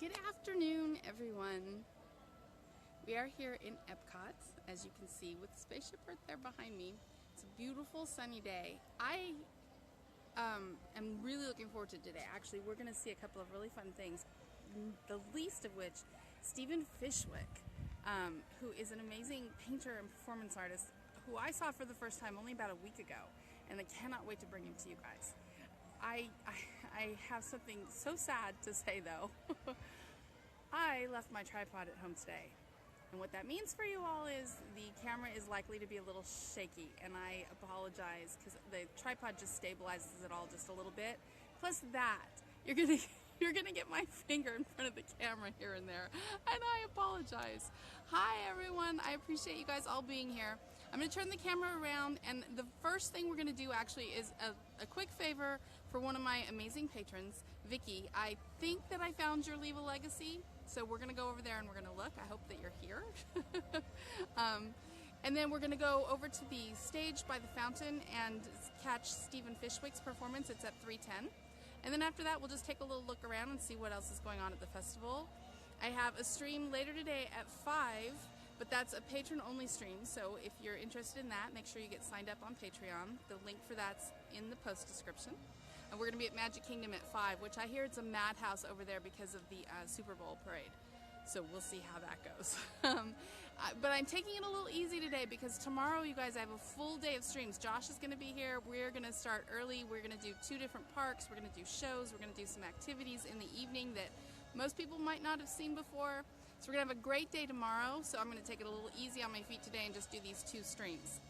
Good afternoon, everyone. We are here in Epcot, as you can see, with Spaceship Earth there behind me. It's a beautiful sunny day. I am really looking forward to today. Actually, we're going to see a couple of really fun things, the least of which, Stephen Fishwick, who is an amazing painter and performance artist who I saw for the first time only about a week ago, and I cannot wait to bring him to you guys. I have something so sad to say, though. I left my tripod at home today. And what that means for you all is the camera is likely to be a little shaky, and I apologize because the tripod just stabilizes it all just a little bit. Plus that, you're gonna get my finger in front of the camera here and there, and I apologize. Hi everyone, I appreciate you guys all being here. I'm gonna turn the camera around, and the first thing we're gonna do actually is a quick favor for one of my amazing patrons, Vicky. I think that I found your Leave a Legacy. So we're going to go over there and we're going to look. I hope that you're here. And then we're going to go over to the stage by the fountain and catch Stephen Fishwick's performance. It's at 3:10. And then after that, we'll just take a little look around and see what else is going on at the festival. I have a stream later today at 5, but that's a patron-only stream. So if you're interested in that, make sure you get signed up on Patreon. The link for that's in the post description. And we're going to be at Magic Kingdom at 5, which I hear it's a madhouse over there because of the Super Bowl parade. So we'll see how that goes. But I'm taking it a little easy today because tomorrow, you guys, I have a full day of streams. Josh is going to be here. We're going to start early. We're going to do 2 different parks. We're going to do shows. We're going to do some activities in the evening that most people might not have seen before. So we're going to have a great day tomorrow. So I'm going to take it a little easy on my feet today and just do these 2 streams.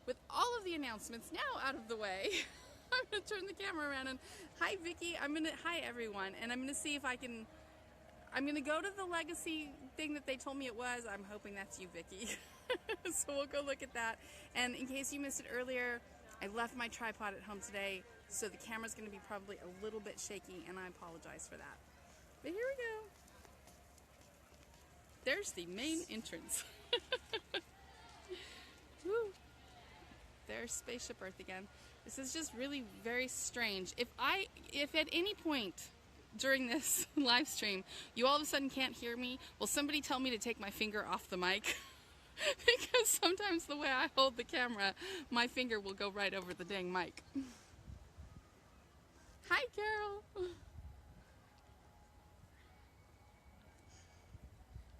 With all of the announcements now out of the way, I'm going to turn the camera around and hi Vicky, hi everyone, and I'm going to see if I'm going to go to the legacy thing that they told me it was. I'm hoping that's you, Vicky. So we'll go look at that. And in case you missed it earlier, I left my tripod at home today, so the camera's going to be probably a little bit shaky, and I apologize for that. But here we go. There's the main entrance. Woo. There's Spaceship Earth again. This is just really very strange. If at any point during this live stream you all of a sudden can't hear me, will somebody tell me to take my finger off the mic? Because sometimes the way I hold the camera, my finger will go right over the dang mic. Hi, Carol.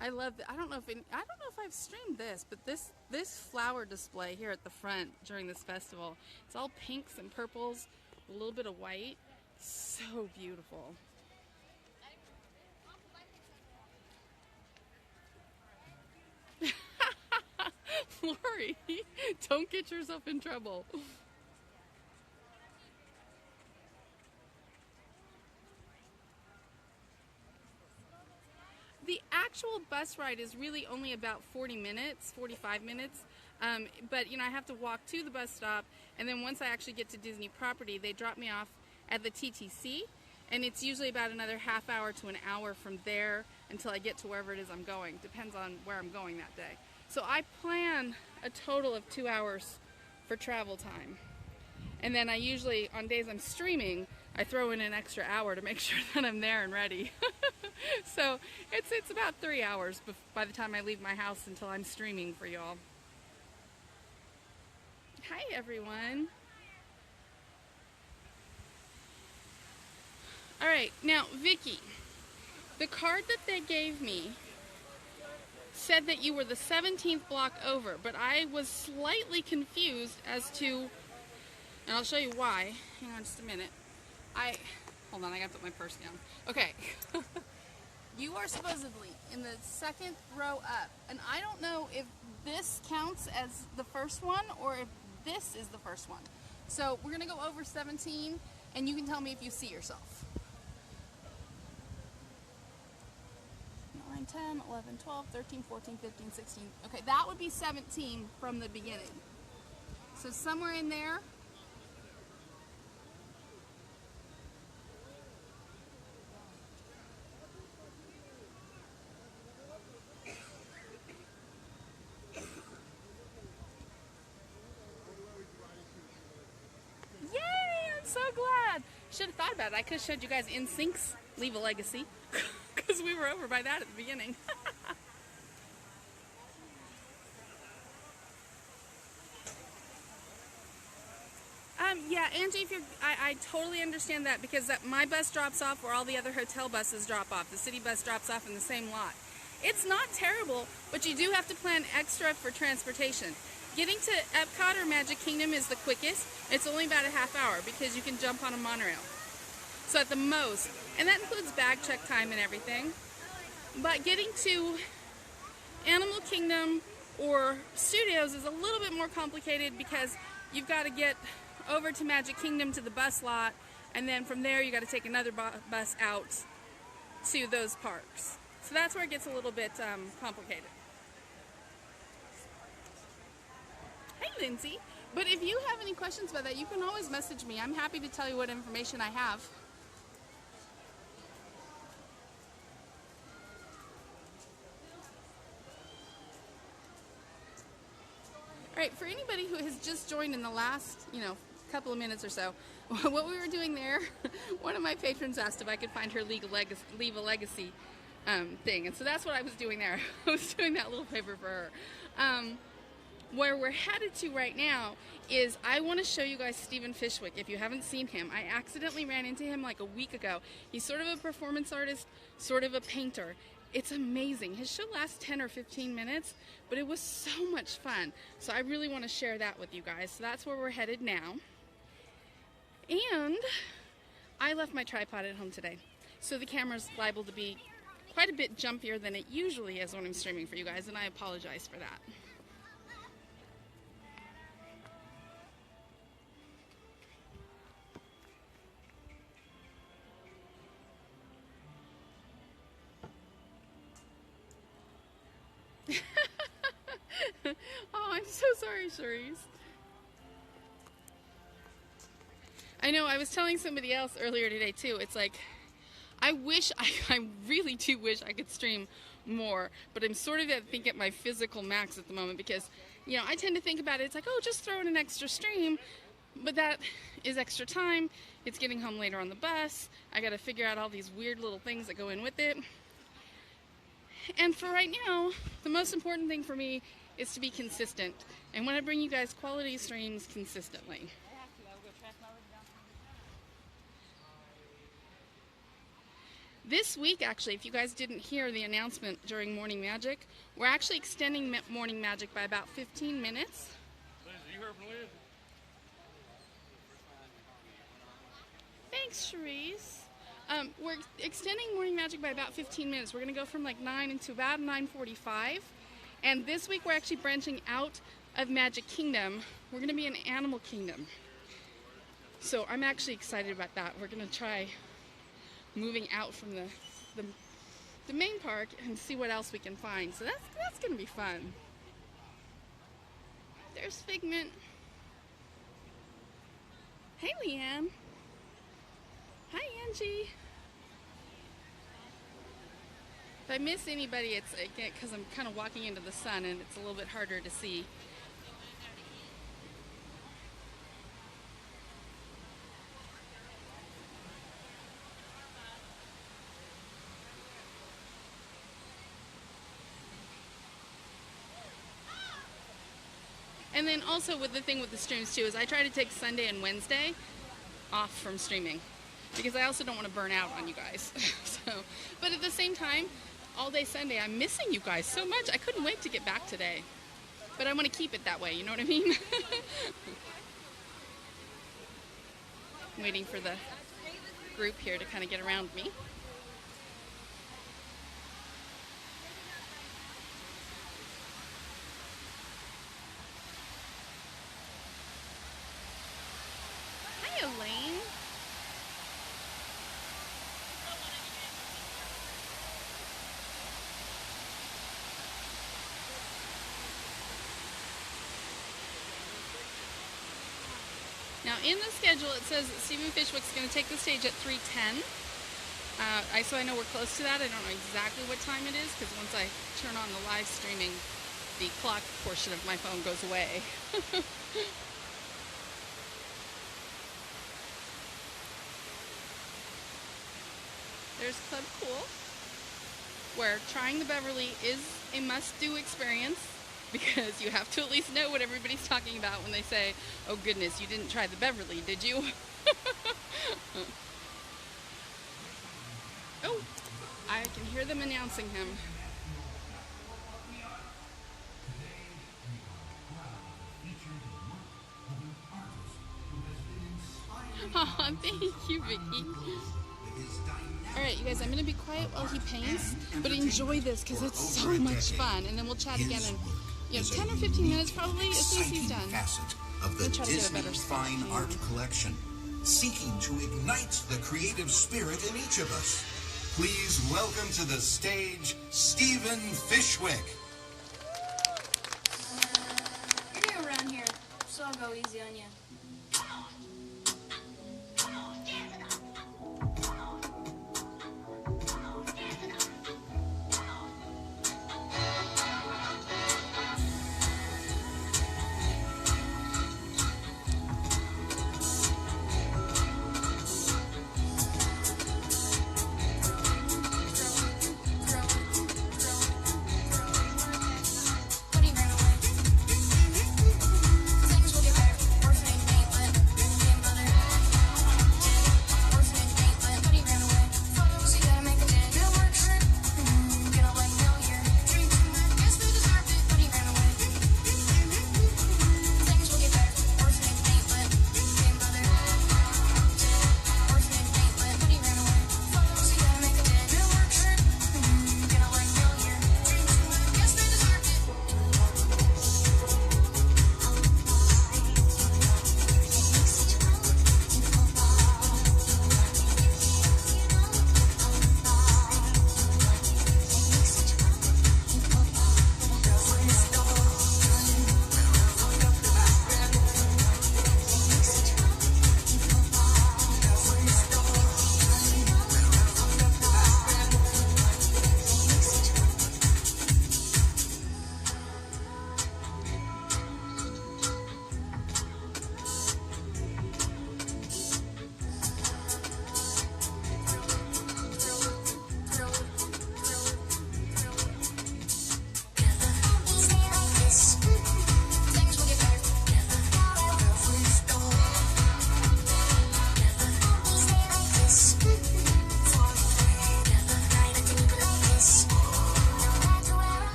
I love it. I don't know if I've streamed this, but this flower display here at the front during this festival, it's all pinks and purples, a little bit of white. So beautiful. Lori, don't get yourself in trouble. The actual bus ride is really only about 40 minutes, 45 minutes, but you know, I have to walk to the bus stop, and then once I actually get to Disney property, they drop me off at the TTC, and it's usually about another half hour to an hour from there until I get to wherever it is I'm going. Depends on where I'm going that day. So I plan a total of 2 hours for travel time, and then I usually, on days I'm streaming, I throw in an extra hour to make sure that I'm there and ready. So it's about 3 hours by the time I leave my house until I'm streaming for y'all. Hi everyone. Alright, now Vicky, the card that they gave me said that you were the 17th block over, but I was slightly confused as to, and I'll show you why. Hang on just a minute. Hold on, I gotta put my purse down. Okay. You are supposedly in the 2nd row up, and I don't know if this counts as the first one or if this is the first one. So we're gonna go over 17, and you can tell me if you see yourself. 9, 10, 11, 12, 13, 14, 15, 16. Okay, that would be 17 from the beginning. So somewhere in there. So glad. Should have thought about it. I could have showed you guys NSYNC's Leave a Legacy. because we were over by that at the beginning. Yeah, Angie, if I totally understand that, because my bus drops off where all the other hotel buses drop off. The city bus drops off in the same lot. It's not terrible, but you do have to plan extra for transportation. Getting to Epcot or Magic Kingdom is the quickest. It's only about a half hour because you can jump on a monorail. So at the most, and that includes bag check time and everything. But getting to Animal Kingdom or Studios is a little bit more complicated because you've got to get over to Magic Kingdom to the bus lot, and then from there you got to take another bus out to those parks. So that's where it gets a little bit complicated. Hey, Lindsay. But if you have any questions about that, you can always message me. I'm happy to tell you what information I have. All right, for anybody who has just joined in the last, couple of minutes or so, what we were doing there, one of my patrons asked if I could find her leave a legacy thing, and so that's what I was doing there. I was doing that little favor for her. Where we're headed to right now is I want to show you guys Stephen Fishwick. If you haven't seen him, I accidentally ran into him like a week ago. He's sort of a performance artist, sort of a painter. It's amazing. His show lasts 10 or 15 minutes, but it was so much fun. So I really want to share that with you guys. So that's where we're headed now. And I left my tripod at home today, so the camera's liable to be quite a bit jumpier than it usually is when I'm streaming for you guys, and I apologize for that. Oh, I'm so sorry, Cherise. I know, I was telling somebody else earlier today too, it's like, I really do wish I could stream more, but I'm sort of at my physical max at the moment because, I tend to think about it, it's like, oh, just throw in an extra stream, but that is extra time, it's getting home later on the bus, I gotta figure out all these weird little things that go in with it. And for right now, the most important thing for me is to be consistent. And when I bring you guys quality streams consistently. This week, actually, if you guys didn't hear the announcement during Morning Magic, we're actually extending Morning Magic by about 15 minutes. Liz, you heard from Liz? Thanks, Cherise. We're extending Morning Magic by about 15 minutes. We're going to go from like 9 into about 9:45. And this week we're actually branching out of Magic Kingdom. We're going to be in Animal Kingdom. So I'm actually excited about that. We're going to try moving out from the main park and see what else we can find. So that's going to be fun. There's Figment. Hey, Leanne. Hi, Angie. If I miss anybody, it's because I'm kind of walking into the sun and it's a little bit harder to see. And then also with the thing with the streams too is I try to take Sunday and Wednesday off from streaming because I also don't want to burn out on you guys. But at the same time, all day Sunday, I'm missing you guys so much. I couldn't wait to get back today. But I want to keep it that way, you know what I mean? I'm waiting for the group here to kind of get around me. Hi, Elaine. Now in the schedule it says that Stephen Fishwick's going to take the stage at 3:10. So I know we're close to that. I don't know exactly what time it is because once I turn on the live streaming, the clock portion of my phone goes away. There's Club Cool. where trying the Beverly is a must-do experience because you have to at least know what everybody's talking about when they say, oh goodness, you didn't try the Beverly, did you? Oh, I can hear them announcing him. Aw, thank you, Vicky. Alright, you guys, I'm going to be quiet while he paints, but enjoy this because it's so much fun. And then we'll chat again in 10 or 15 minutes probably as soon as he's done. Of the Disney Fine Art Collection, seeking to ignite the creative spirit in each of us. Please welcome to the stage, Stephen Fishwick. You're new around here, so I'll go easy on you. Things will get better. First name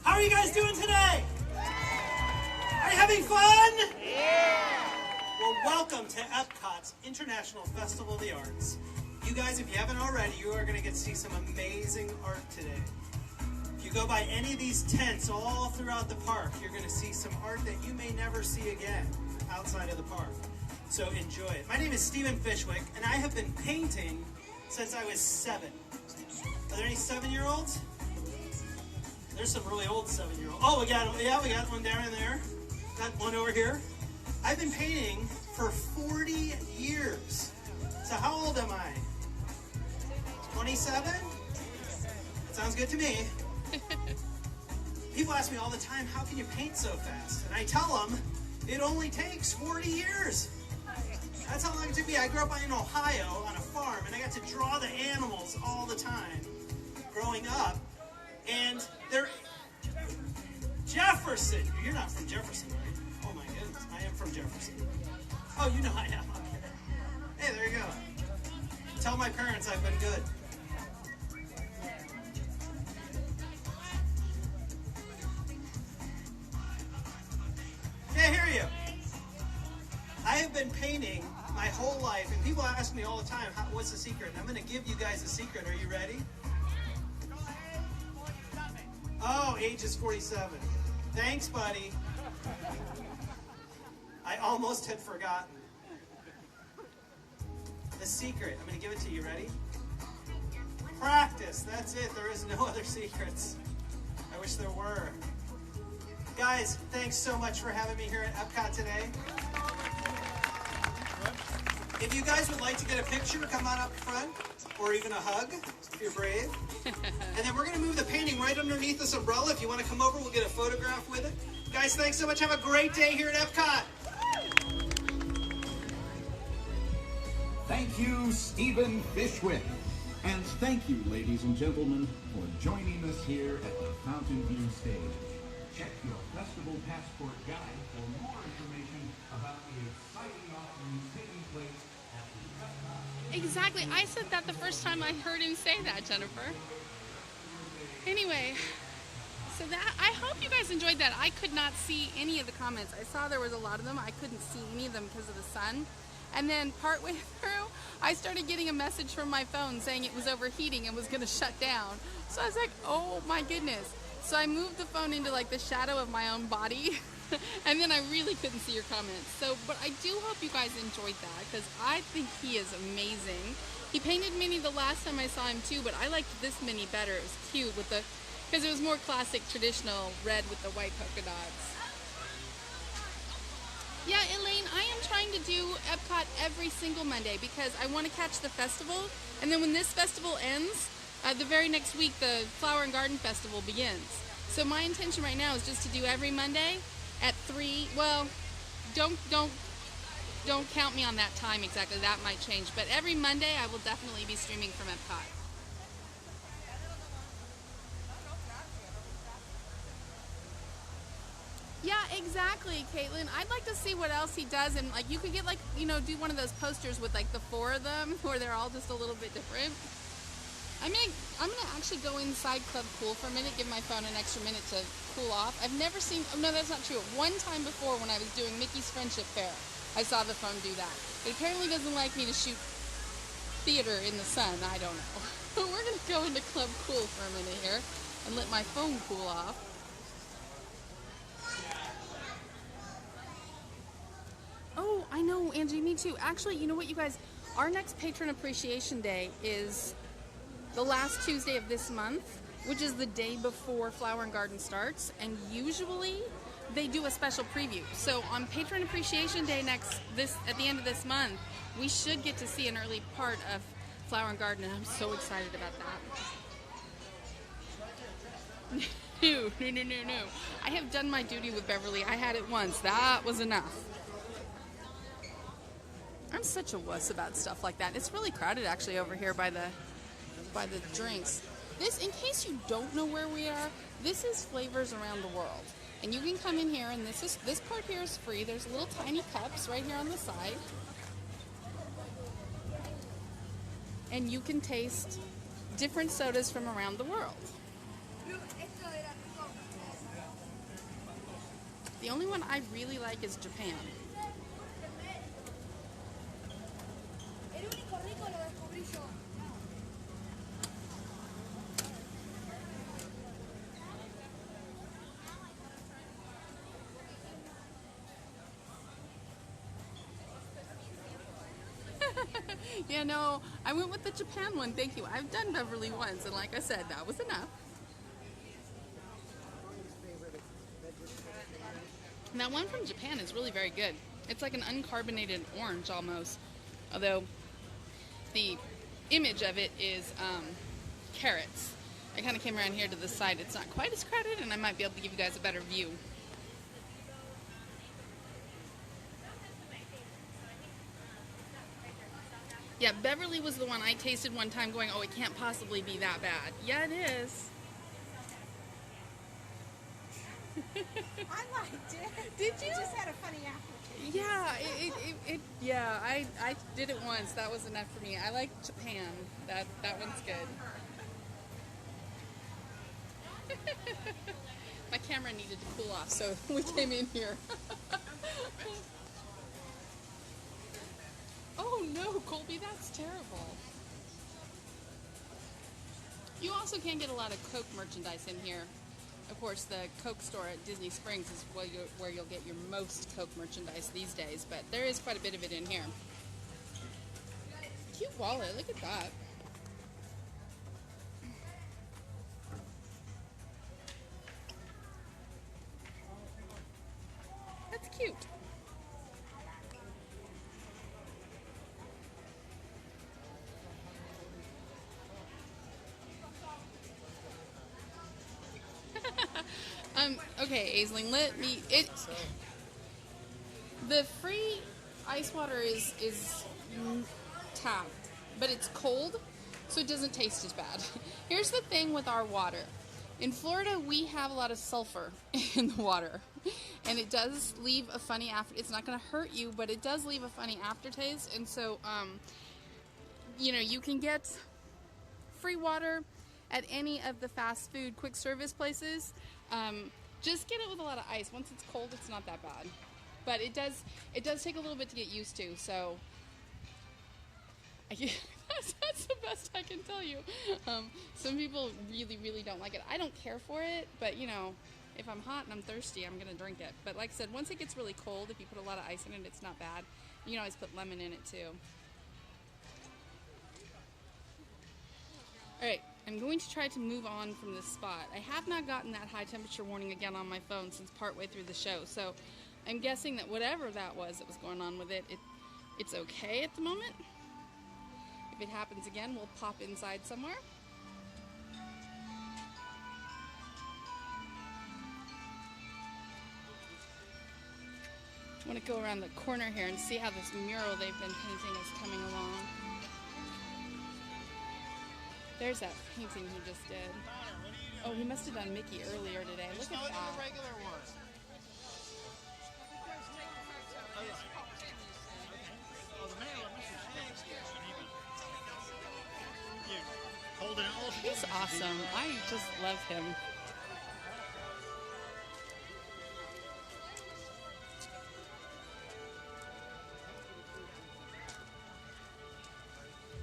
How are you guys doing today? Are you having fun? Yeah! Well, welcome to Epcot's International Festival of the Arts. You guys, if you haven't already, you are going to get to see some amazing art today. If you go by any of these tents all throughout the park, you're going to see some art that you may never see again outside of the park. So enjoy it. My name is Stephen Fishwick, and I have been painting since I was 7. Are there any 7-year-olds? There's some really old 7-year-olds. Oh, we got one down in there. Got one over here. I've been painting for 40 years. So how old am I? 27? That sounds good to me. People ask me all the time, how can you paint so fast? And I tell them, it only takes 40 years. That's how long it took me. I grew up in Ohio on a farm, and I got to draw the animals all the time growing up. And Jefferson. You're not from Jefferson, right? Oh my goodness, I am from Jefferson. Oh, you know I am. Okay. Hey, there you go. Tell my parents I've been good. Yeah, I hear you. I have been painting my whole life, and people ask me all the time, what's the secret? And I'm going to give you guys a secret. Are you ready? Oh, age is 47. Thanks, buddy. I almost had forgotten. The secret. I'm going to give it to you. Ready? Practice. That's it. There is no other secrets. I wish there were. Guys, thanks so much for having me here at Epcot today. If you guys would like to get a picture, come on up front, or even a hug, if you're brave. And then we're going to move the painting right underneath this umbrella. If you want to come over, we'll get a photograph with it. Guys, thanks so much. Have a great day here at Epcot. Thank you, Stephen Fishwick. And thank you, ladies and gentlemen, for joining us here at the Fountain View stage. Check your Festival Passport guide for more information about the exciting offerings taking place at the Epcot. Exactly. I said that the first time I heard him say that, Jennifer. Anyway, so that, I hope you guys enjoyed that. I could not see any of the comments. I saw there was a lot of them. I couldn't see any of them because of the sun. And then partway through, I started getting a message from my phone saying it was overheating and was going to shut down. So I was like, oh my goodness. So I moved the phone into like the shadow of my own body. And then I really couldn't see your comments. So, but I do hope you guys enjoyed that because I think he is amazing. He painted Minnie the last time I saw him too, but I liked this Minnie better. It was cute with the, because it was more classic, traditional red with the white polka dots. Yeah, Elaine, I am trying to do Epcot every single Monday because I want to catch the festival. And then when this festival ends, the very next week, the Flower and Garden Festival begins. So my intention right now is just to do every Monday at 3. Well, don't count me on that time exactly. That might change. But every Monday, I will definitely be streaming from Epcot. Yeah, exactly, Caitlin. I'd like to see what else he does, and like you could get like, you know, do one of those posters with like the 4 of them where they're all just a little bit different. I'm gonna actually go inside Club Cool for a minute, give my phone an extra minute to cool off. I've never seen, oh no, that's not true. One time before when I was doing Mickey's Friendship Fair, I saw the phone do that. It apparently doesn't like me to shoot theater in the sun, I don't know. But we're gonna go into Club Cool for a minute here and let my phone cool off. Oh, I know, Angie, me too. Actually, you know what, you guys? Our next Patron Appreciation Day is the last Tuesday of this month, which is the day before Flower and Garden starts, and usually they do a special preview. So on Patron Appreciation Day at the end of this month, we should get to see an early part of Flower and Garden, and I'm so excited about that. No. I have done my duty with Beverly. I had it once. That was enough. I'm such a wuss about stuff like that. It's really crowded actually over here by the drinks. This, in case you don't know where we are, this is Flavors Around the World. And you can come in here, and this part here is free. There's little tiny cups right here on the side. And you can taste different sodas from around the world. The only one I really like is Japan. Yeah, no, I went with the Japan one, thank you. I've done Beverly once, and like I said, that was enough. And that one from Japan is really very good. It's like an uncarbonated orange almost, although the image of it is carrots. I kind of came around here to the side. It's not quite as crowded, and I might be able to give you guys a better view. Yeah, Beverly was the one I tasted one time going, oh, it can't possibly be that bad. Yeah, it is. I liked it. Did you? It just had a funny aftertaste. Yeah, yeah, I did it once. That was enough for me. I like Japan. That one's good. My camera needed to cool off, so we came in here. Oh no, Colby, that's terrible. You also can get a lot of Coke merchandise in here. Of course, the Coke store at Disney Springs is where you'll get your most Coke merchandise these days, but there is quite a bit of it in here. Cute wallet, look at that. That's cute. Okay, Aisling, the free ice water is tapped, but it's cold, so it doesn't taste as bad. Here's the thing with our water. In Florida, we have a lot of sulfur in the water, and it does leave a funny it's not going to hurt you, but it does leave a funny aftertaste, and so, you know, you can get free water at any of the fast food quick service places. Just get it with a lot of ice. Once it's cold, it's not that bad. But it does take a little bit to get used to, so that's the best I can tell you. Some people really, really don't like it. I don't care for it, but you know, if I'm hot and I'm thirsty, I'm gonna drink it. But like I said, once it gets really cold, if you put a lot of ice in it, it's not bad. You can always put lemon in it too. Alright, I'm going to try to move on from this spot. I have not gotten that high temperature warning again on my phone since partway through the show, so I'm guessing that whatever that was going on with it, it's okay at the moment. If it happens again, we'll pop inside somewhere. I want to go around the corner here and see how this mural they've been painting is coming along. There's that painting he just did. Oh, he must have done Mickey earlier today. Look at that. He's awesome. I just love him.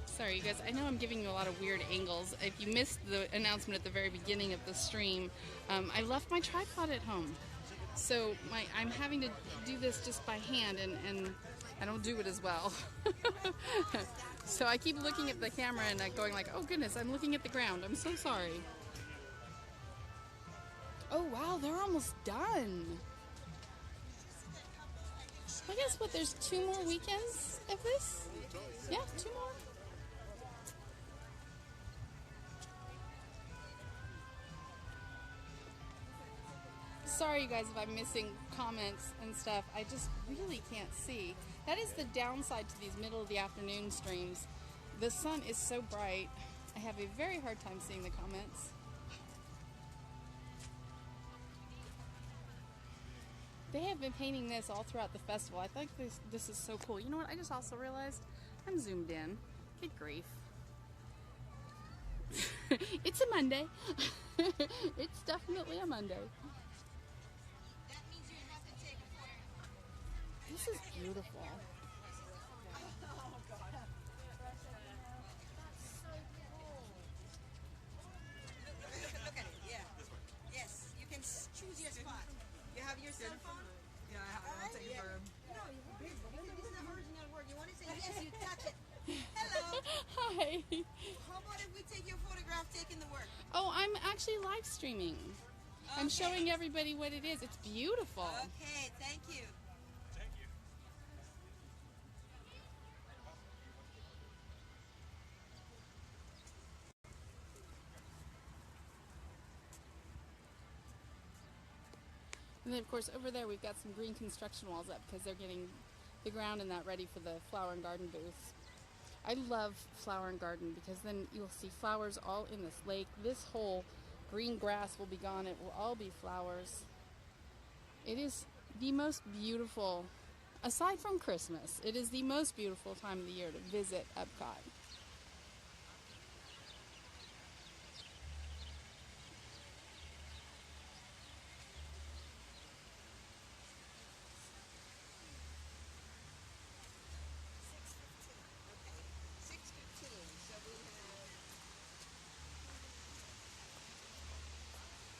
Sorry, you guys, I know I'm giving you a lot of weird angles. If you missed the announcement at the very beginning of the stream, I left my tripod at home. So I'm having to do this just by hand, and I don't do it as well. So I keep looking at the camera and going like, oh goodness, I'm looking at the ground. I'm so sorry. Oh wow, they're almost done. I guess what, there's 2 more weekends of this? Yeah, 2 more. Sorry you guys if I'm missing comments and stuff. I just really can't see. That is the downside to these middle of the afternoon streams. The sun is so bright. I have a very hard time seeing the comments. They have been painting this all throughout the festival. I think this is so cool. You know what? I just also realized I'm zoomed in. Good grief. It's a Monday. It's definitely a Monday. This is beautiful. Look at it, yeah. Yes, you can choose your spot. You have your cell phone? Yeah, I have it. I'll take it for him. No, this is the original word. You want to say yes, you touch it. Hello. Hi. How about if we take your photograph taking the work? Oh, I'm actually live streaming. I'm showing everybody what it is. It's beautiful. Okay, thank you. And then, of course, over there we've got some green construction walls up because they're getting the ground and that ready for the flower and garden booths. I love flower and garden because then you'll see flowers all in this lake. This whole green grass will be gone. It will all be flowers. It is the most beautiful, aside from Christmas, it is the most beautiful time of the year to visit Epcot.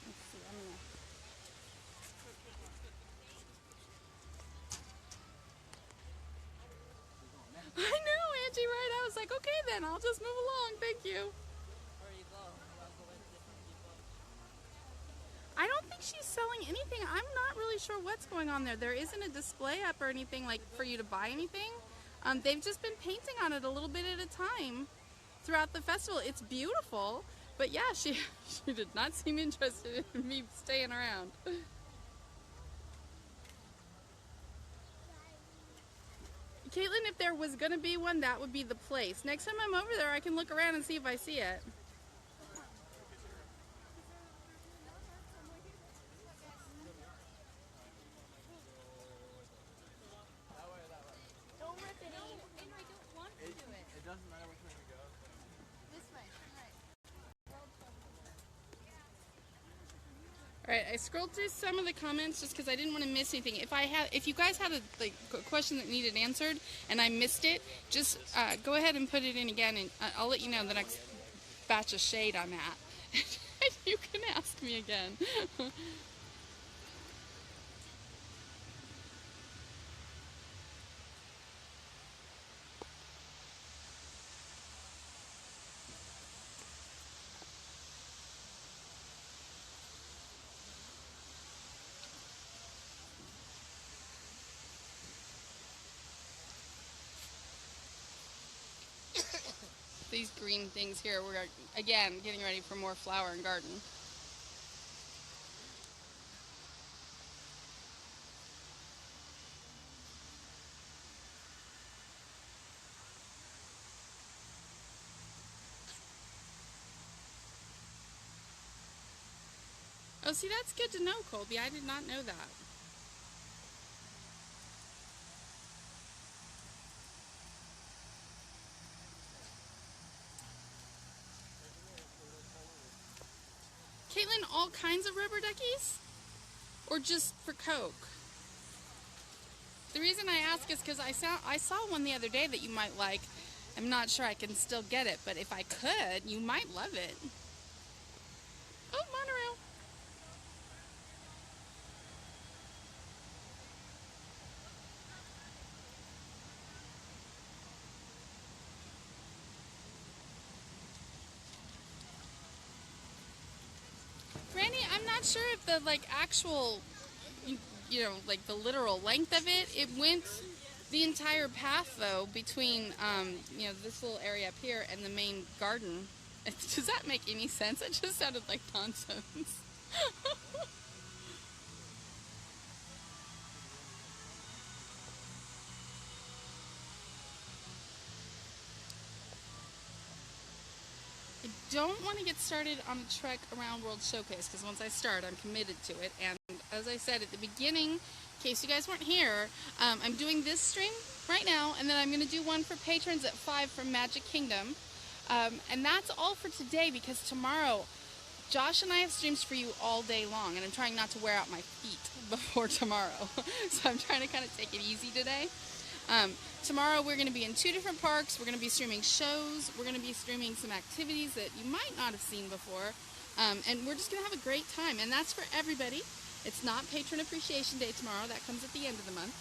Let's see, I know, Angie, right? I was like, okay then, I'll just move along, thank you. I don't think she's selling anything. I'm not really sure what's going on there. There isn't a display up or anything like for you to buy anything. They've just been painting on it a little bit at a time throughout the festival. It's beautiful, but yeah, she did not seem interested in me staying around. Caitlin, if there was going to be one, that would be the place. Next time I'm over there, I can look around and see if I see it. Don't rip it in. And I don't want to do it. It doesn't matter which way we go. This way. Right. All right, I scrolled through some of the comments just because I didn't want to miss anything. If you guys had a question that needed answered and I missed it, just go ahead and put it in again, and I'll let you know the next batch of shade I'm at. And you can ask me again. These green things here, we're again getting ready for more flower and garden. Oh, see, that's good to know, Colby. I did not know that. Caitlin, all kinds of rubber duckies? Or just for Coke? The reason I ask is because I saw one the other day that you might like. I'm not sure I can still get it, but if I could, you might love it. Oh, monorail. Randy, I'm not sure if the actual, like the literal length of it. It went the entire path though between this little area up here and the main garden. Does that make any sense? It just sounded like nonsense. I don't want to get started on a trek around World Showcase because once I start, I'm committed to it. And as I said at the beginning, in case you guys weren't here, I'm doing this stream right now, and then I'm going to do one for patrons at 5 from Magic Kingdom. And that's all for today because tomorrow, Josh and I have streams for you all day long, and I'm trying not to wear out my feet before tomorrow. So I'm trying to kind of take it easy today. Tomorrow we're going to be in 2 different parks. We're going to be streaming shows. We're going to be streaming some activities that you might not have seen before. And we're just going to have a great time. And that's for everybody. It's not Patron Appreciation Day tomorrow. That comes at the end of the month.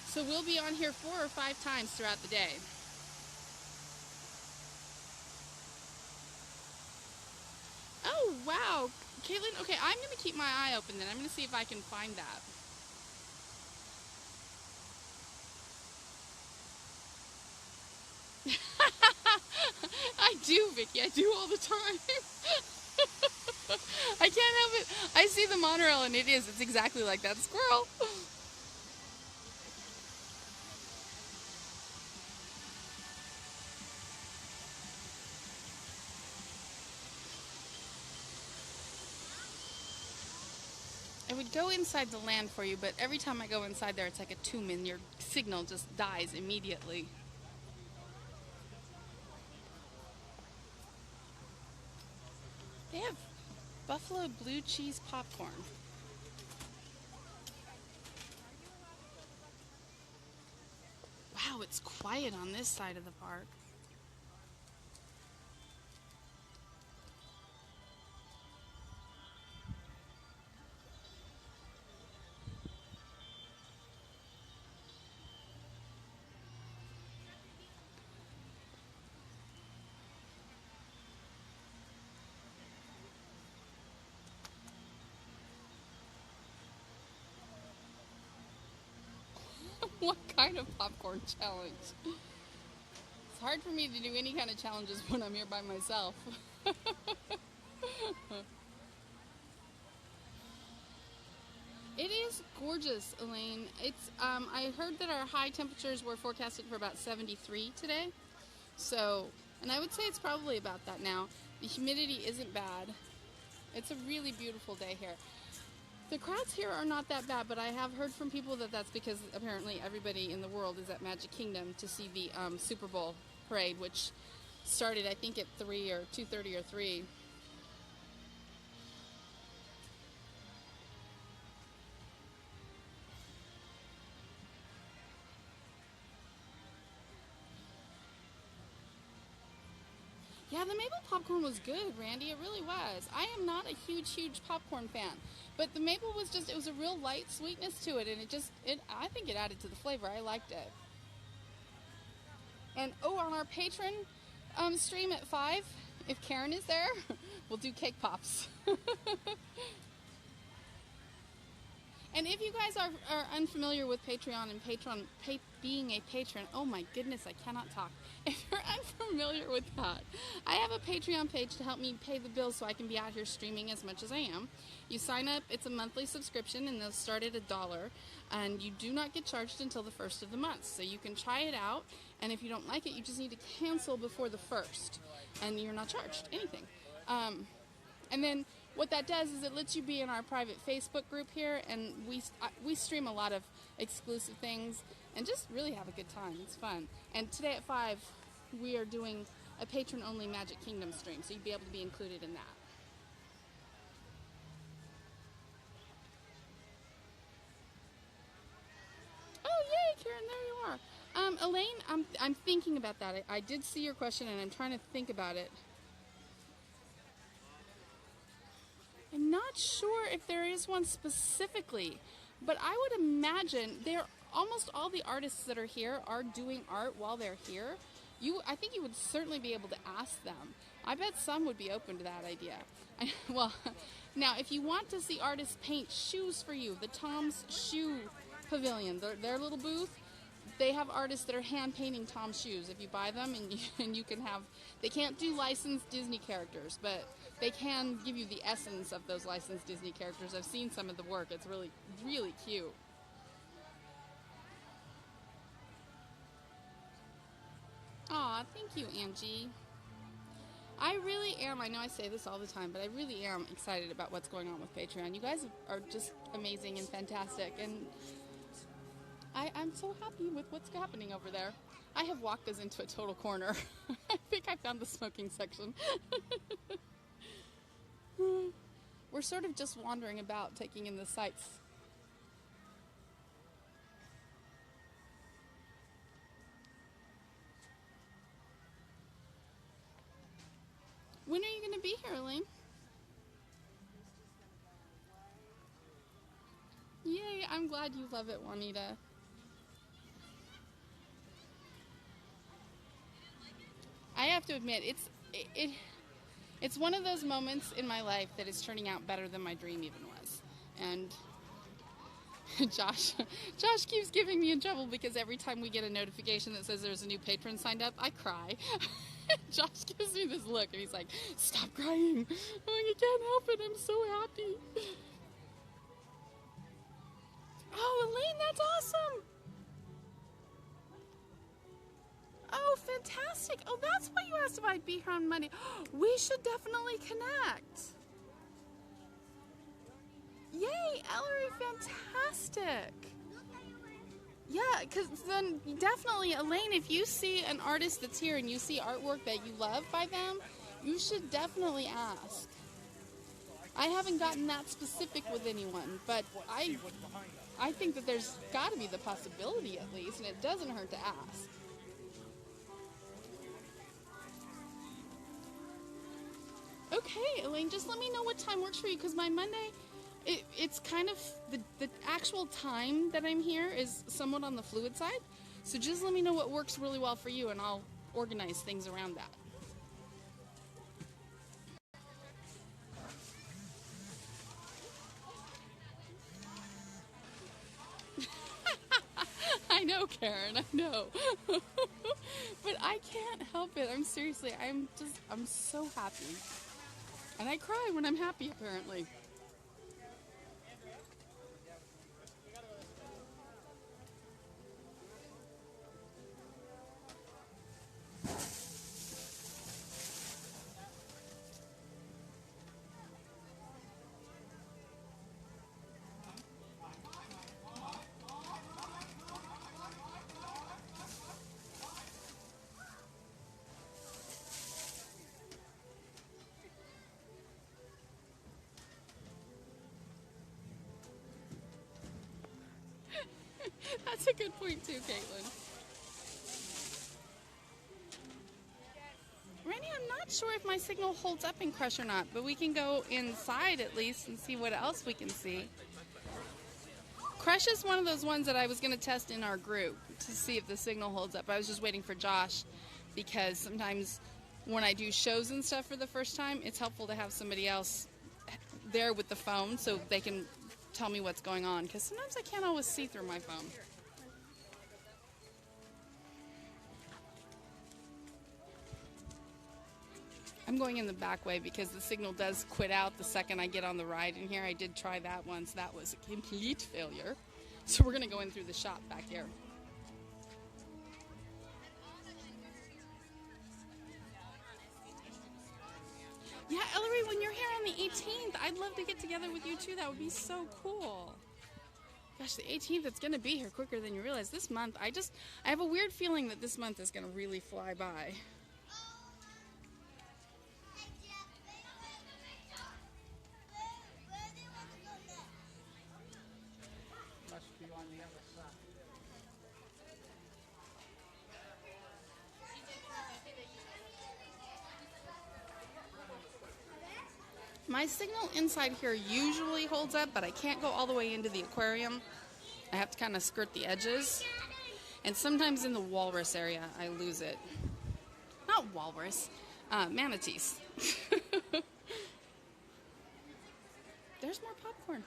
So we'll be on here 4 or 5 times throughout the day. Oh, wow. Caitlin, okay, I'm going to keep my eye open then. I'm going to see if I can find that. I do, Vicky. I do all the time. I can't help it. I see the monorail and it's exactly like that squirrel. I would go inside the land for you, but every time I go inside there, it's like a tomb and your signal just dies immediately. They have buffalo blue cheese popcorn. Wow, it's quiet on this side of the park. What kind of popcorn challenge? It's hard for me to do any kind of challenges when I'm here by myself. It is gorgeous, Elaine. It's I heard that our high temperatures were forecasted for about 73 today. So, and I would say it's probably about that now. The humidity isn't bad. It's a really beautiful day here. The crowds here are not that bad, but I have heard from people that that's because apparently everybody in the world is at Magic Kingdom to see the Super Bowl parade, which started, I think, at 3 or 2:30 or 3. Yeah, the maple popcorn was good, Randy. It really was. I am not a huge popcorn fan, but the maple was just, it was a real light sweetness to it, and I think it added to the flavor. I liked it. And, oh, on our patron stream at 5, if Karen is there, we'll do cake pops. And if you guys are unfamiliar with Patreon and being a patron, oh my goodness, I cannot talk. If you're unfamiliar with that, I have a Patreon page to help me pay the bills so I can be out here streaming as much as I am. You sign up, it's a monthly subscription, and they'll start at $1, and you do not get charged until the 1st of the month. So you can try it out, and if you don't like it, you just need to cancel before the 1st, and you're not charged anything. And then what that does is it lets you be in our private Facebook group here, and we stream a lot of exclusive things and just really have a good time. It's fun. And today at 5, we are doing a patron-only Magic Kingdom stream, so you'd be able to be included in that. Oh, yay, Karen, there you are. Elaine, I'm thinking about that. I did see your question, and I'm trying to think about it. I'm not sure if there is one specifically, but I would imagine almost all the artists that are here are doing art while they're here. I think you would certainly be able to ask them. I bet some would be open to that idea. Well, now if you want to see artists paint shoes for you, the Tom's Shoe Pavilion, their little booth, they have artists that are hand painting Tom's shoes. If you buy them, and you can have, they can't do licensed Disney characters, but they can give you the essence of those licensed Disney characters. I've seen some of the work. It's really, really cute. Aw, thank you, Angie. I really am, I know I say this all the time, but I really am excited about what's going on with Patreon. You guys are just amazing and fantastic, and I'm so happy with what's happening over there. I have walked us into a total corner. I think I found the smoking section. We're sort of just wandering about, taking in the sights. When are you going to be here, Elaine? Yay, I'm glad you love it, Juanita. I have to admit, it's one of those moments in my life that is turning out better than my dream even was. And Josh keeps giving me in trouble because every time we get a notification that says there's a new patron signed up, I cry. Josh gives me this look and he's like, stop crying. I'm like, I can't help it. I'm so happy. Oh, Elaine, that's awesome. Oh, fantastic. Oh, that's why you asked if I'd be here on Monday. We should definitely connect. Yay, Ellery, fantastic. Yeah, because then definitely, Elaine, if you see an artist that's here and you see artwork that you love by them, you should definitely ask. I haven't gotten that specific with anyone, but I think that there's got to be the possibility at least, and it doesn't hurt to ask. Okay, Elaine, just let me know what time works for you, because my Monday, it's kind of, the actual time that I'm here is somewhat on the fluid side, so just let me know what works really well for you, and I'll organize things around that. I know, Karen, I know. But I can't help it. I'm so happy. And I cry when I'm happy, apparently. That's a good point too, Caitlin. Randy, I'm not sure if my signal holds up in Crush or not, but we can go inside at least and see what else we can see. Crush is one of those ones that I was going to test in our group to see if the signal holds up. I was just waiting for Josh because sometimes when I do shows and stuff for the first time, it's helpful to have somebody else there with the phone so they can tell me what's going on, because sometimes I can't always see through my phone. I'm going in the back way because the signal does quit out the second I get on the ride in here. I did try that once. That was a complete failure. So we're going to go in through the shop back here. Yeah, Ellery, when you're here on the 18th, I'd love to get together with you too. That would be so cool. Gosh, the 18th, it's going to be here quicker than you realize. This month, I have a weird feeling that this month is going to really fly by. My signal inside here usually holds up, but I can't go all the way into the aquarium. I have to kind of skirt the edges. And sometimes in the walrus area, I lose it. Not walrus, manatees. There's more popcorn.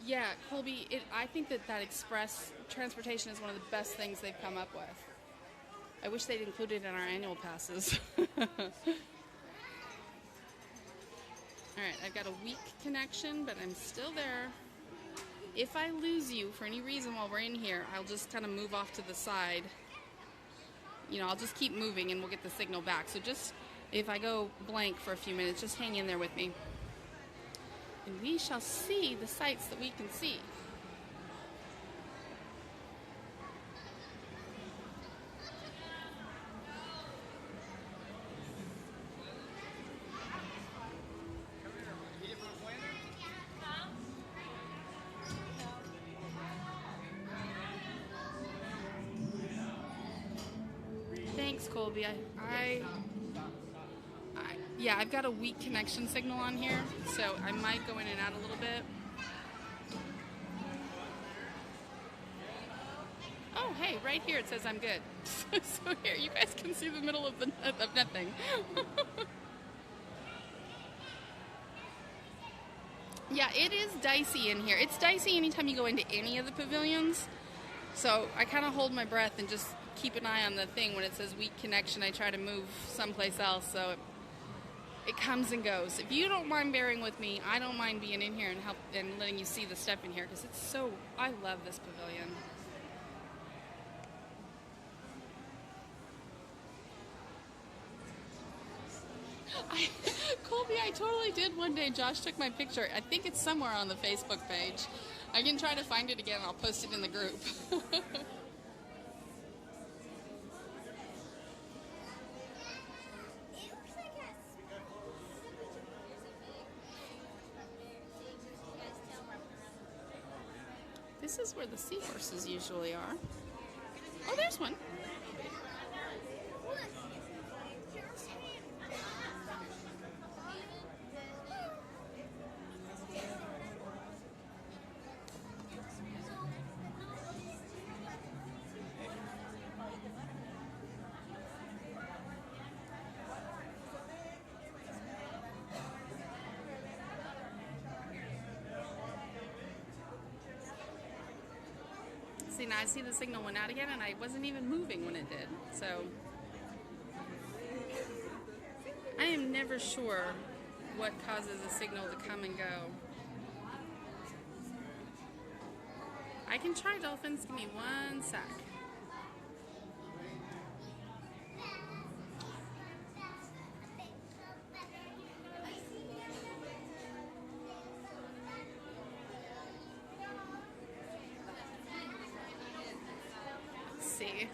Yeah, Colby, I think that express transportation is one of the best things they've come up with. I wish they'd included it in our annual passes. All right, I've got a weak connection, but I'm still there. If I lose you for any reason while we're in here, I'll just kind of move off to the side. You know, I'll just keep moving and we'll get the signal back. So just, if I go blank for a few minutes, just hang in there with me. And we shall see the sights that we can see. Thanks, Colby. Yeah, I've got a weak connection signal on here, so I might go in and out a little bit. Oh, hey, right here it says I'm good. So here, you guys can see the middle of nothing. Yeah, it is dicey in here. It's dicey anytime you go into any of the pavilions. So I kind of hold my breath and just keep an eye on the thing. When it says weak connection, I try to move someplace else, so it comes and goes. If you don't mind bearing with me, I don't mind being in here and letting you see the stuff in here, because I love this pavilion. I totally did one day. Josh took my picture. I think it's somewhere on the Facebook page. I can try to find it again. I'll post it in the group. This is where the seahorses usually are. Oh, there's one. See, now I see the signal went out again, and I wasn't even moving when it did. So I am never sure what causes a signal to come and go. I can try dolphins. Give me one sec. See.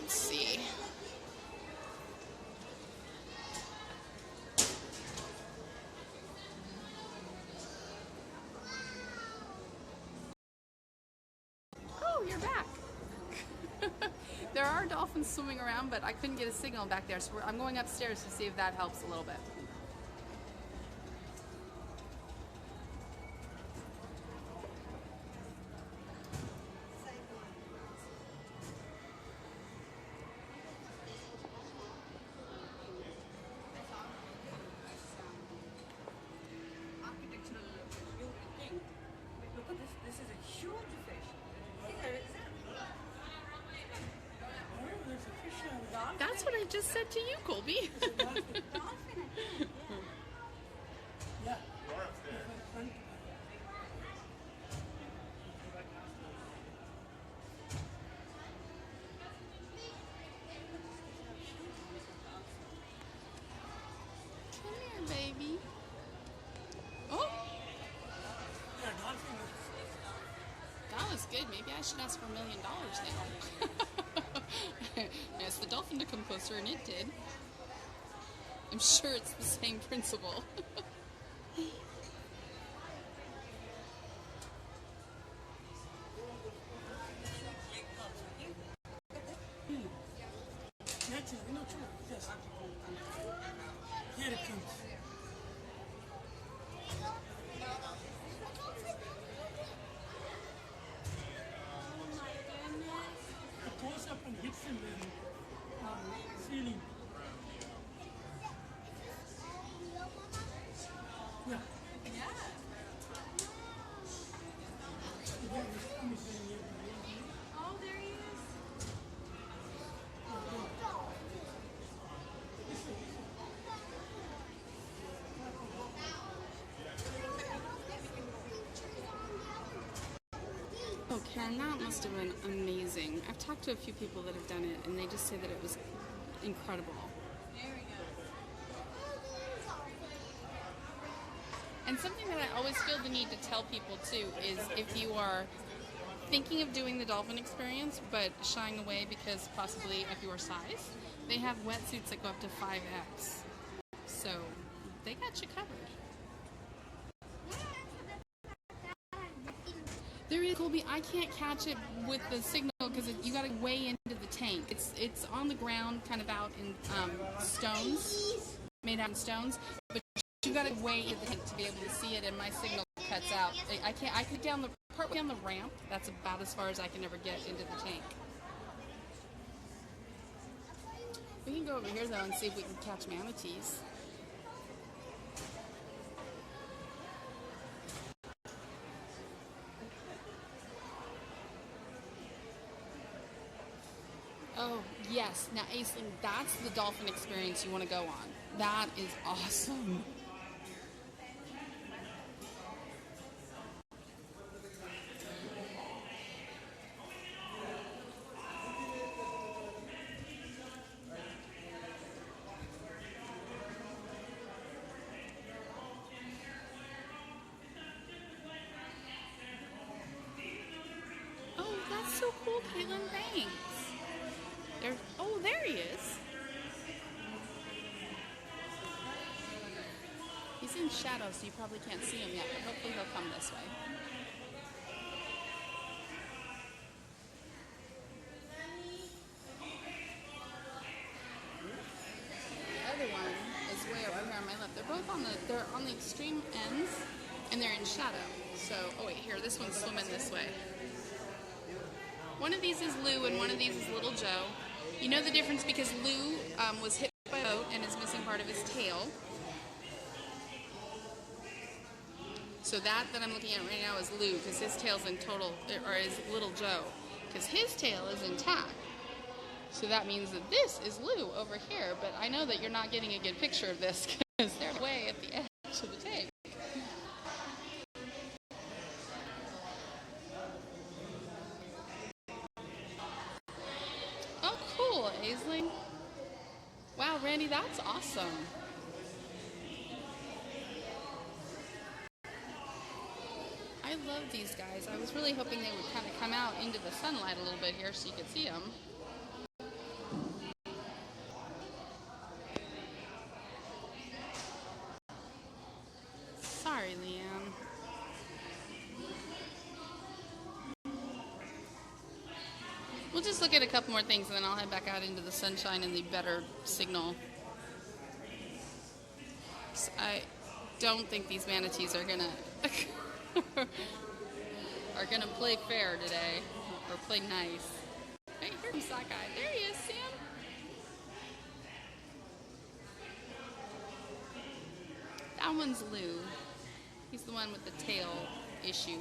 Let's see. Oh, you're back. There are dolphins swimming around, but I couldn't get a signal back there, so I'm going upstairs to see if that helps a little bit. Architectural thing. Look at this. This is a huge fish. That's what I just said to you, Colby. Come here, baby. Oh! That was good. Maybe I should ask for $1 million now. I asked the dolphin to come closer, and it did. I'm sure it's the same principle. Here it comes. It goes up and hits in the ceiling. Yeah. Oh, there he is. Oh, Karen, that must have been amazing. I've talked to a few people that have done it, and they just say that it was incredible. There we go. And something that I always feel the need to tell people too is if you are thinking of doing the dolphin experience but shying away because possibly of your size, they have wetsuits that go up to 5X. So they got you covered. There is, Colby, I can't catch it with the signal because you got to way into the tank. It's on the ground, kind of out in stones, made out in stones, but you got to way into the tank to be able to see it, and my signal cuts out. I can't. I could partway down the ramp. That's about as far as I can ever get into the tank. We can go over here though and see if we can catch manatees. Oh, yes. Now, Aisling, that's the dolphin experience you want to go on. That is awesome. Oh, that's so cool, Caitlin. Thanks. Oh, there he is. He's in shadow, so you probably can't see him yet, but hopefully he'll come this way. The other one is way over here on my left. They're both they're on the extreme ends, and they're in shadow. So, oh wait, here, this one's swimming this way. One of these is Lou, and one of these is Little Joe. You know the difference because Lou was hit by a boat and is missing part of his tail. So that I'm looking at right now is Lou, because his tail's in total, or is Little Joe, because his tail is intact. So that means that this is Lou over here, but I know that you're not getting a good picture of this because they're way at the edge of the tape. Oh, cool, Aisling. Wow, Randy, that's awesome. I love these guys. I was really hoping they would kind of come out into the sunlight a little bit here so you could see them. Sorry, Leanne. We'll just look at a couple more things and then I'll head back out into the sunshine and the better signal. I don't think these manatees are gonna play fair today or play nice. Hey, here's that guy. There he is, Sam. That one's Lou. He's the one with the tail issue.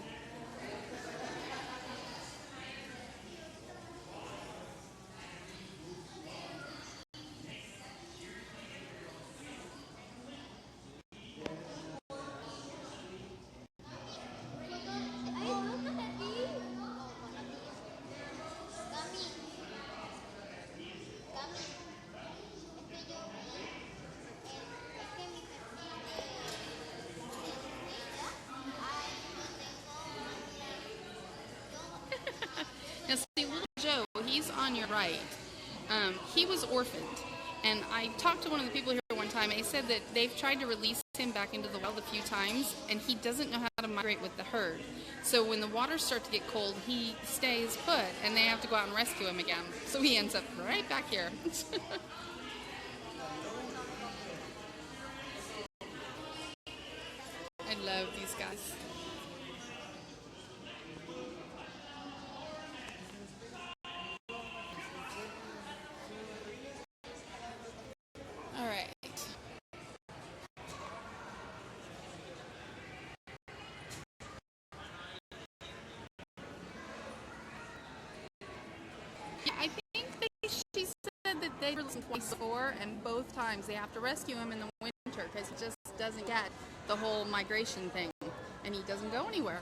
Now see, Little Joe, he's on your right. He was orphaned. And I talked to one of the people here one time, and he said that they've tried to release him back into the wild a few times, and he doesn't know how to migrate with the herd. So when the waters start to get cold, he stays put, and they have to go out and rescue him again. So he ends up right back here. I love these guys. All right. Yeah, I think she said that they were listened twice before, and both times they have to rescue him in the winter because he just doesn't get the whole migration thing, and he doesn't go anywhere.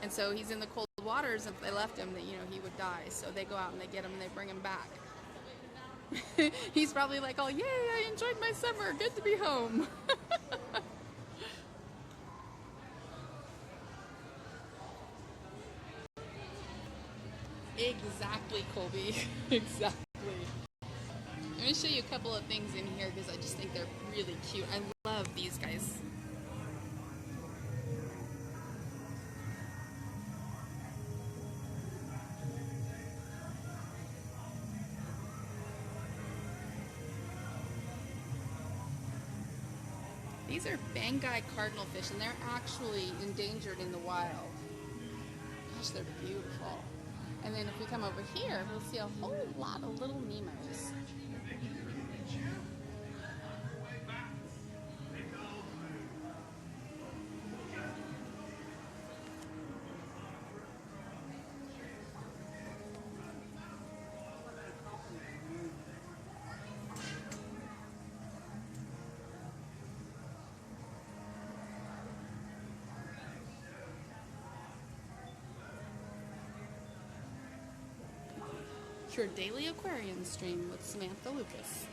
And so he's in the cold waters, and if they left him, that he would die. So they go out and they get him and they bring him back. He's probably like, "Oh, yay! I enjoyed my summer. Good to be home." Exactly, Colby. Exactly. I'm going to show you a couple of things in here because I just think they're really cute. I love these guys. These are Banggai cardinal fish, and they're actually endangered in the wild. Gosh, they're beautiful. And then if we come over here, we'll see a whole lot of little Nemos. Your daily aquarium stream with Samantha Lucas.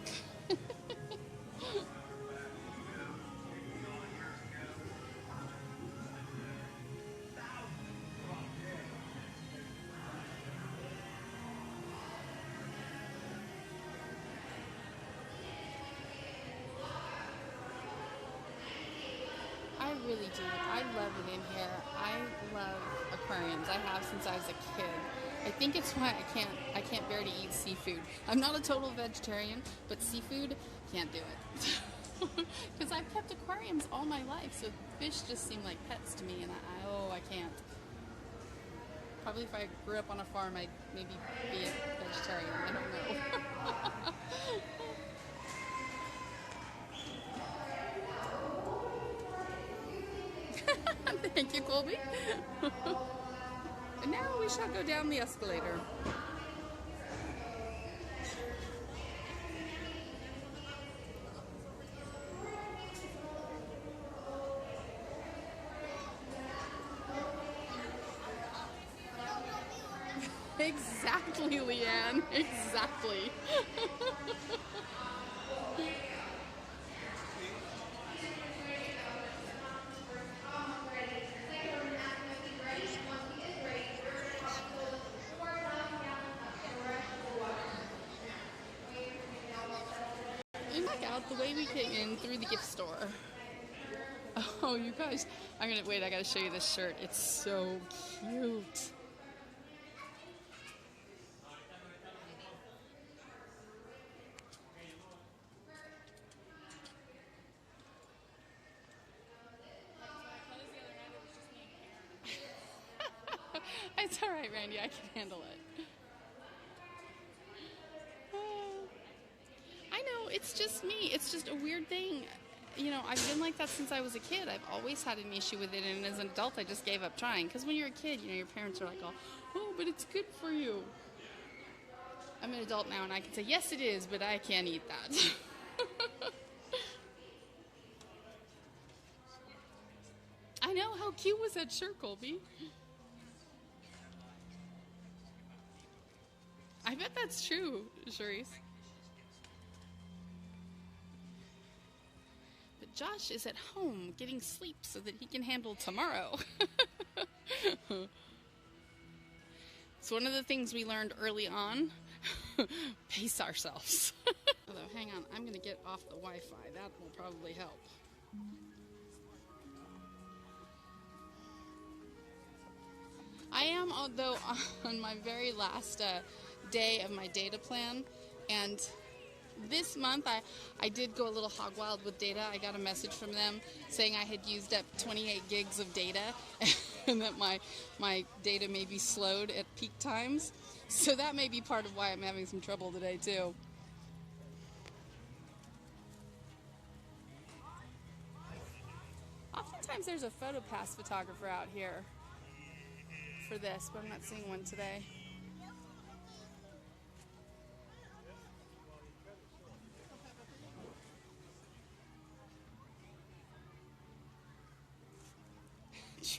in here. I love aquariums. I have since I was a kid. I think it's why I can't bear to eat seafood. I'm not a total vegetarian, but seafood, can't do it. Because I've kept aquariums all my life, so fish just seem like pets to me, and I can't. Probably if I grew up on a farm, I'd maybe be a vegetarian. I don't know. Thank you, Colby. And now we shall go down the escalator. Exactly, Leanne. Exactly. And back out the way we came in through the gift store. Oh, you guys! I gotta show you this shirt. It's so cute. It's all right, Randy. I can handle it. I know, it's just me. It's just a weird thing. You know, I've been like that since I was a kid. I've always had an issue with it, and as an adult, I just gave up trying. Because when you're a kid, you know, your parents are like, oh, but it's good for you. I'm an adult now, and I can say, yes, it is, but I can't eat that. I know. How cute was that shirt, Colby? I bet that's true, Charisse. But Josh is at home getting sleep so that he can handle tomorrow. It's one of the things we learned early on. Pace ourselves. Although, hang on, I'm going to get off the Wi-Fi. That will probably help. I am, although, on my very last day of my data plan, and this month I did go a little hog wild with data. I got a message from them saying I had used up 28 gigs of data and that my data may be slowed at peak times. So that may be part of why I'm having some trouble today too. Oftentimes there's a PhotoPass photographer out here for this, but I'm not seeing one today.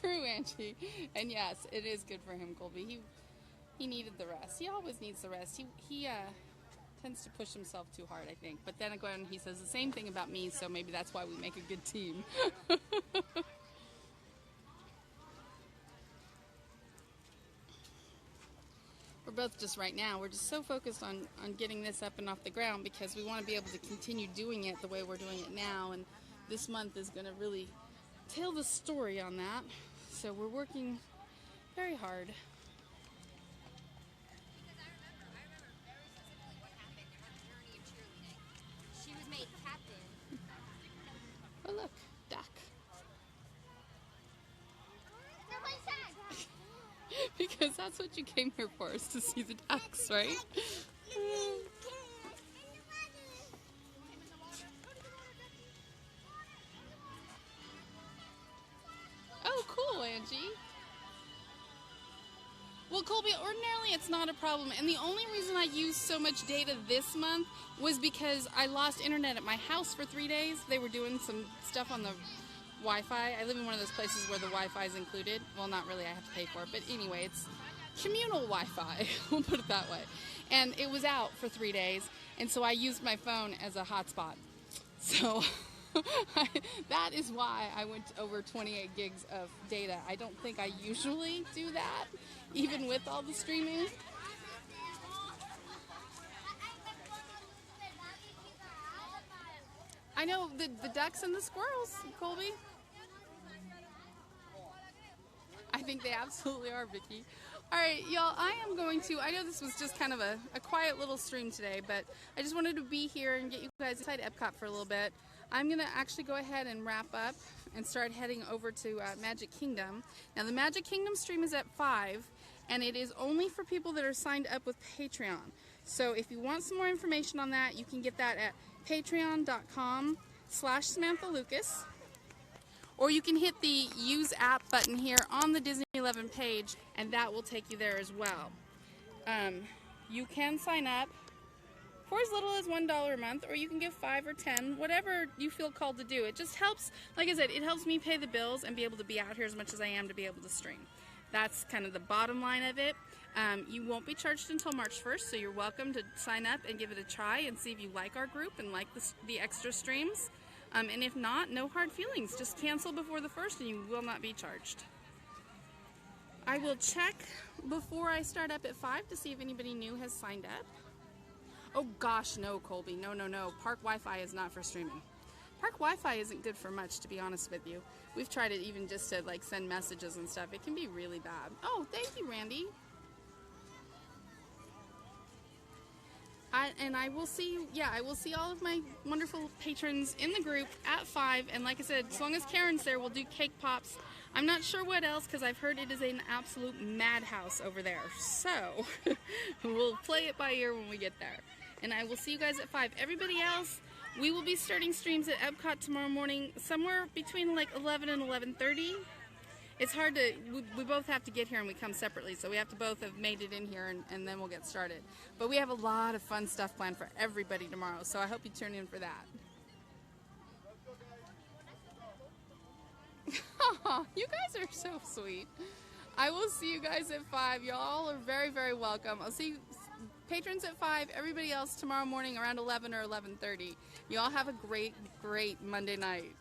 True, Angie. And yes, it is good for him, Colby. He needed the rest. He always needs the rest. He tends to push himself too hard, I think. But then again, he says the same thing about me, so maybe that's why we make a good team. We're both just right now, we're just so focused on getting this up and off the ground because we want to be able to continue doing it the way we're doing it now. And this month is going to really tell the story on that. So we're working very hard. Because I remember very specifically what happened in her journey of cheerleading. She was made captain. Oh look, duck. Because that's what you came here for, is to see the ducks, right? Oh, cool, Angie. Well, Colby, ordinarily it's not a problem, and the only reason I used so much data this month was because I lost internet at my house for 3 days. They were doing some stuff on the Wi-Fi. I live in one of those places where the Wi-Fi is included. Well, not really, I have to pay for it, but anyway, it's communal Wi-Fi, we'll put it that way. And it was out for 3 days, and so I used my phone as a hotspot. So that is why I went over 28 gigs of data. I don't think I usually do that, even with all the streaming. I know the ducks and the squirrels, Colby. think they absolutely are, Vicky. All right, y'all, I know this was just kind of a quiet little stream today, but I just wanted to be here and get you guys inside Epcot for a little bit. I'm going to actually go ahead and wrap up and start heading over to Magic Kingdom. Now, the Magic Kingdom stream is at 5, and it is only for people that are signed up with Patreon. So if you want some more information on that, you can get that at patreon.com/Samantha Lucas. Or you can hit the Use App button here on the Disney 11 page, and that will take you there as well. You can sign up for as little as $1 a month, or you can give $5 or $10, whatever you feel called to do. It just helps, like I said, it helps me pay the bills and be able to be out here as much as I am to be able to stream. That's kind of the bottom line of it. You won't be charged until March 1st, so you're welcome to sign up and give it a try and see if you like our group and like the extra streams. And if not, no hard feelings. Just cancel before the 1st and you will not be charged. I will check before I start up at 5 to see if anybody new has signed up. Oh gosh, no, Colby. No. Park Wi-Fi is not for streaming. Park Wi-Fi isn't good for much, to be honest with you. We've tried it even just to like send messages and stuff. It can be really bad. Oh, thank you, Randy. I will see all of my wonderful patrons in the group at 5, and like I said, as long as Karen's there, we'll do cake pops. I'm not sure what else, because I've heard it is an absolute madhouse over there, so we'll play it by ear when we get there. And I will see you guys at 5. Everybody else, we will be starting streams at Epcot tomorrow morning, somewhere between like 11 and 11:30. It's hard to, we both have to get here and we come separately, so we have to both have made it in here and then we'll get started. But we have a lot of fun stuff planned for everybody tomorrow, so I hope you tune in for that. You guys are so sweet. I will see you guys at 5. Y'all are very, very welcome. I'll see you, patrons at 5, everybody else tomorrow morning around 11 or 11:30. You all have a great, great Monday night.